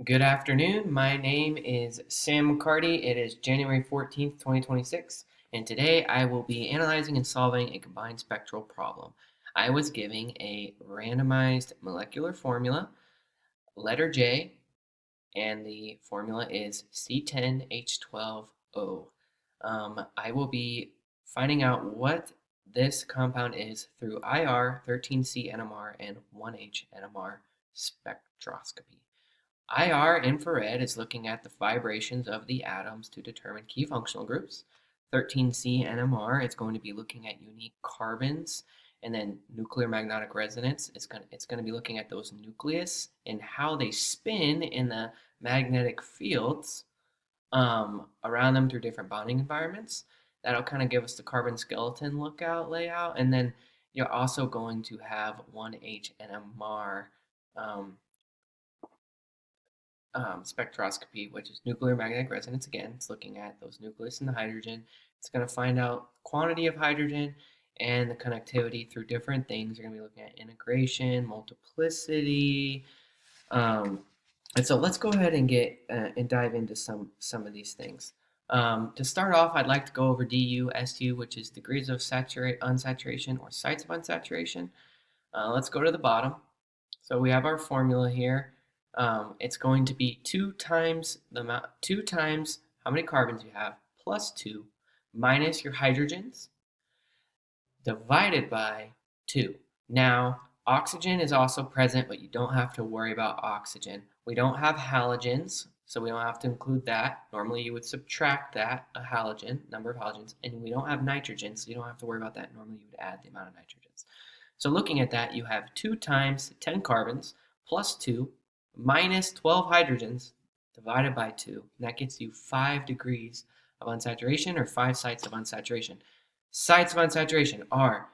Good afternoon. My name is Sam McCarty. It is January 14th, 2026, and today I will be analyzing and solving a combined spectral problem. I was giving a randomized molecular formula, letter J, and the formula is C10H12O. I will be finding out what this compound is through IR, 13C NMR, and 1H NMR spectroscopy. IR infrared is looking at the vibrations of the atoms to determine key functional groups. 13C NMR is going to be looking at unique carbons, and then nuclear magnetic resonance it's going to be looking at those nucleus and how they spin in the magnetic fields around them through different bonding environments. That'll kind of give us the carbon skeleton layout, and then you're also going to have 1H NMR um, spectroscopy, which is nuclear magnetic resonance. Again, it's looking at those nucleus and the hydrogen. It's going to find out quantity of hydrogen and the connectivity through different things. You're going to be looking at integration, multiplicity. Um, and so let's go ahead and get and dive into some of these things. To start off, I'd like to go over DU, SU, which is degrees of unsaturation or sites of unsaturation. Let's go to the bottom. So we have our formula here. It's going to be two times how many carbons you have plus 2 minus your hydrogens divided by 2. Now, oxygen is also present, but you don't have to worry about oxygen. We don't have halogens, so we don't have to include that. Normally, you would subtract that, a halogen, number of halogens, and we don't have nitrogen, so you don't have to worry about that. Normally, you would add the amount of nitrogens. So looking at that, you have 2 times 10 carbons plus 2 minus 12 hydrogens divided by 2. And that gets you 5 degrees of unsaturation or 5 sites of unsaturation. Sites of unsaturation are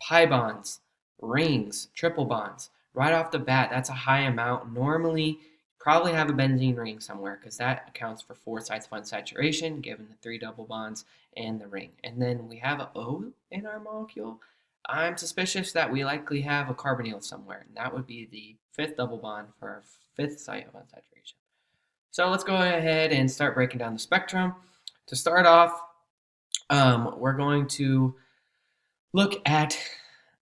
pi bonds, rings, triple bonds. Right off the bat, that's a high amount. Normally, probably have a benzene ring somewhere because that accounts for 4 sites of unsaturation given the 3 double bonds and the ring. And then we have an O in our molecule. I'm suspicious that we likely have a carbonyl somewhere, and that would be the 5th double bond for our 5th site of unsaturation. So let's go ahead and start breaking down the spectrum. To start off, we're going to look at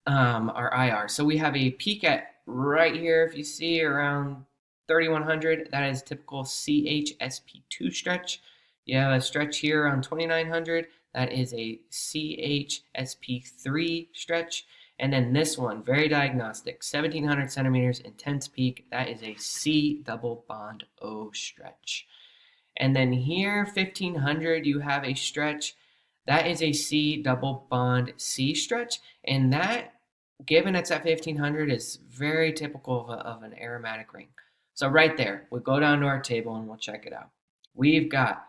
our IR. So we have a peak at right here, if you see around 3100, that is typical CHSP2 stretch. You have a stretch here around 2900, that is a CHSP3 stretch. And then this one, very diagnostic, 1700 centimeters intense peak, that is a C double bond O stretch. And then here, 1500, you have a stretch, that is a C double bond C stretch. And that, given it's at 1500, is very typical of an aromatic ring. So right there, we'll go down to our table and we'll check it out. We've got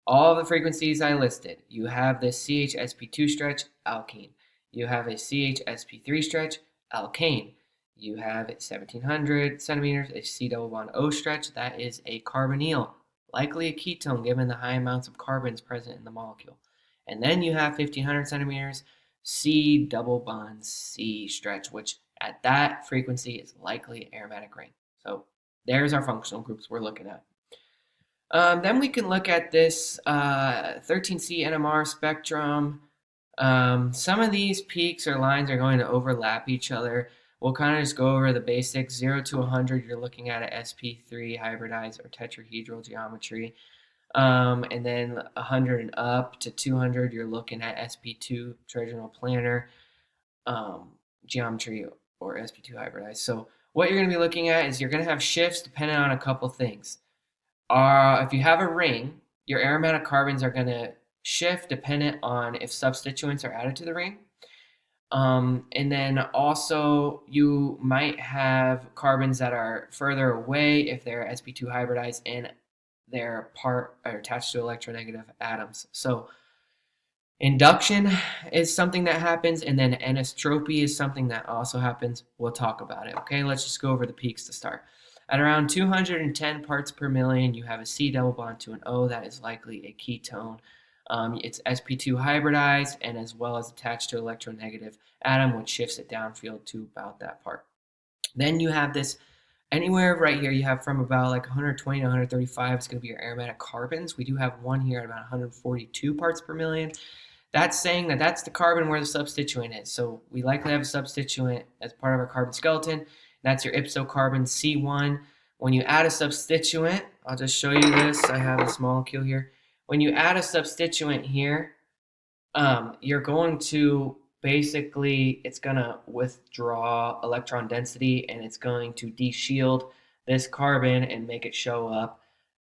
all the frequencies I listed. You have the CHSP2 stretch, alkene. You have a CHSP3 stretch, alkane. You have 1700 centimeters, a C double bond O stretch. That is a carbonyl, likely a ketone given the high amounts of carbons present in the molecule. And then you have 1500 centimeters, C double bond C stretch, which at that frequency is likely an aromatic ring. So there's our functional groups we're looking at. Then we can look at this 13C NMR spectrum. Some of these peaks or lines are going to overlap each other. We'll kind of just go over the basics. 0 to 100, you're looking at a sp3 hybridized or tetrahedral geometry. And then 100 and up to 200, you're looking at sp2 trigonal planar geometry or sp2 hybridized. So what you're going to be looking at is you're going to have shifts depending on a couple things. If you have a ring, your aromatic carbons are going to shift dependent on if substituents are added to the ring. And then also you might have carbons that are further away if they're sp2 hybridized and they're attached to electronegative atoms. So induction is something that happens, and then anisotropy is something that also happens. We'll talk about it. Okay, let's just go over the peaks to start. At around 210 parts per million, you have a C double bond to an O. That is likely a ketone. It's sp2 hybridized and as well as attached to electronegative atom, which shifts it downfield to about that part. Then you have this Anywhere right here, you have from about like 120 to 135 is going to be your aromatic carbons. We do have one here at about 142 parts per million. That's saying that that's the carbon where the substituent is. So we likely have a substituent as part of our carbon skeleton. That's your ipsocarbon C1. When you add a substituent, I'll just show you this. I have this molecule here. When you add a substituent here, you're going to basically, it's going to withdraw electron density and it's going to deshield this carbon and make it show up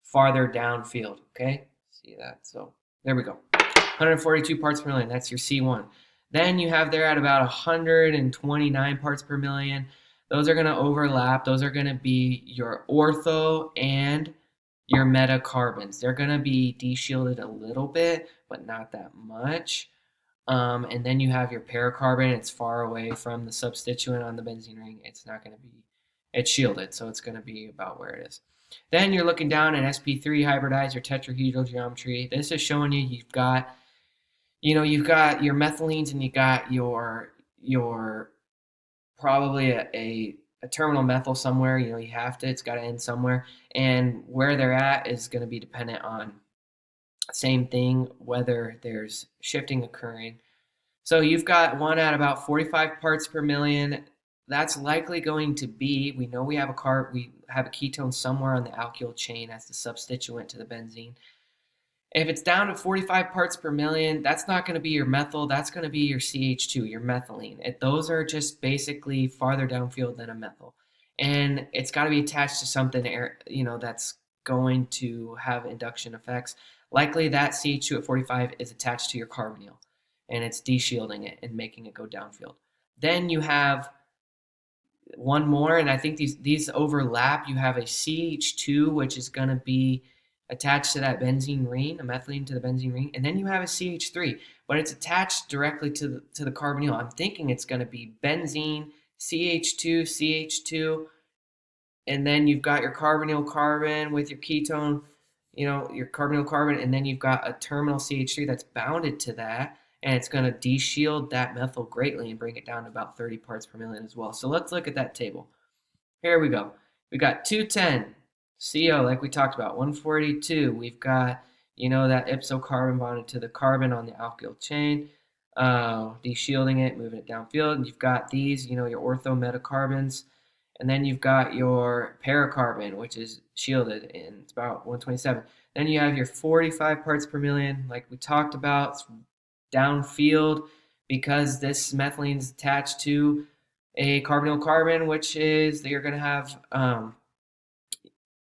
farther downfield. Okay, see that? So there we go. 142 parts per million, that's your C1. Then you have there at about 129 parts per million. Those are going to overlap. Those are going to be your ortho and your metacarbons. They're going to be deshielded a little bit, but not that much. And then you have your paracarbon. It's far away from the substituent on the benzene ring. It's not going to be, it's shielded, so it's going to be about where it is. Then you're looking down at sp3 hybridized, your tetrahedral geometry. This is showing you you've got your methylenes and you got your probably a terminal methyl somewhere. You have to, it's got to end somewhere. And where they're at is going to be dependent on same thing, whether there's shifting occurring. So you've got one at about 45 parts per million. That's likely going to be, we know we have a ketone somewhere on the alkyl chain as the substituent to the benzene. If it's down to 45 parts per million, that's not going to be your methyl. That's going to be your CH2, your methylene. Those are just basically farther downfield than a methyl. And it's got to be attached to something, that's going to have induction effects. Likely that CH2 at 45 is attached to your carbonyl, and it's deshielding it and making it go downfield. Then you have one more, and I think these overlap. You have a CH2, which is going to be attached to that benzene ring, a methylene to the benzene ring, and then you have a CH3, but it's attached directly to the carbonyl. I'm thinking it's going to be benzene, CH2, CH2, and then you've got your carbonyl carbon with your ketone, your carbonyl carbon, and then you've got a terminal CH3 that's bounded to that, and it's going to deshield that methyl greatly and bring it down to about 30 parts per million as well. So let's look at that table. Here we go. We got 210 CO, like we talked about, 142. We've got, that ipsocarbon bonded to the carbon on the alkyl chain, deshielding it, moving it downfield. And you've got these, your ortho metacarbons. And then you've got your paracarbon, which is shielded, and it's about 127. Then you have your 45 parts per million, like we talked about. It's downfield because this methylene is attached to a carbonyl carbon, which is that you're going to have,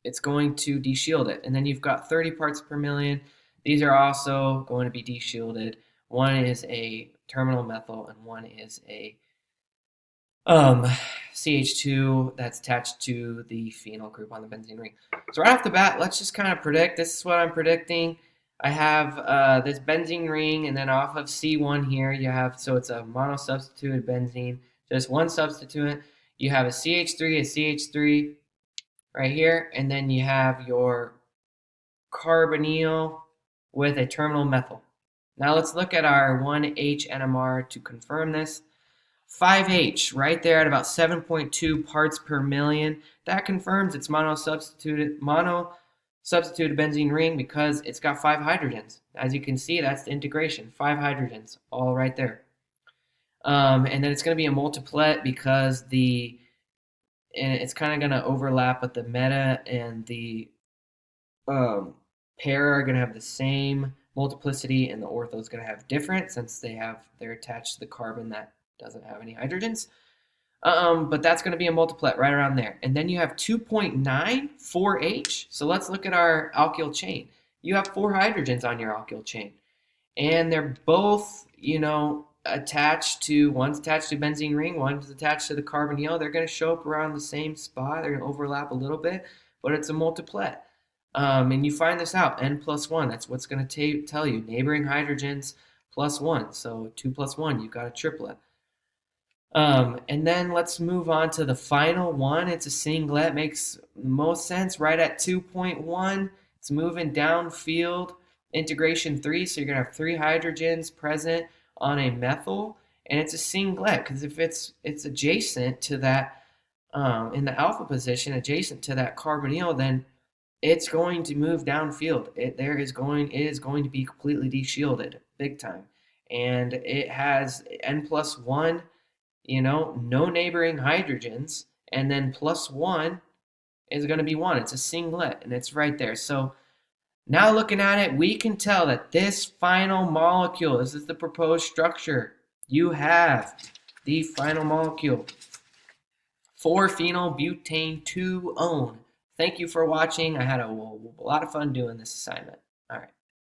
it's going to deshield it. And then you've got 30 parts per million. These are also going to be deshielded. One is a terminal methyl and one is a CH2 that's attached to the phenyl group on the benzene ring. So right off the bat, let's just kind of predict. This is what I'm predicting. I have this benzene ring, and then off of C1 here, you have, so it's a monosubstituted benzene, just one substituent. You have a CH3 right here, and then you have your carbonyl with a terminal methyl. Now let's look at our 1H NMR to confirm this. 5H right there at about 7.2 parts per million. That confirms it's monosubstituted benzene ring because it's got 5 hydrogens. As you can see, that's the integration. 5 hydrogens, all right there. And then it's going to be a multiplet because it's kind of going to overlap, but the meta and the pair are going to have the same multiplicity, and the ortho is going to have different since they're attached to the carbon that doesn't have any hydrogens. But that's going to be a multiplet right around there. And then you have 2.94H. So let's look at our alkyl chain. You have 4 hydrogens on your alkyl chain. And they're both, attached to, one's attached to benzene ring, one's attached to the carbonyl. They're going to show up around the same spot. They're going to overlap a little bit, but it's a multiplet. And you find this out, N plus 1. That's what's going to tell you. Neighboring hydrogens plus 1. So 2 plus 1, you've got a triplet. And then let's move on to the final one. It's a singlet. Makes most sense right at 2.1. It's moving downfield. Integration 3, so you're going to have 3 hydrogens present on a methyl. And it's a singlet because if it's adjacent to that in the alpha position adjacent to that carbonyl, then it's going to move downfield. It is going to be completely de-shielded, big time, and it has N+1, no neighboring hydrogens, and then +1 is going to be 1. It's a singlet, and it's right there. So now looking at it, we can tell that this final molecule, this is the proposed structure. You have the final molecule, 4-phenylbutane 2-one. Thank you for watching. I had a lot of fun doing this assignment. All right.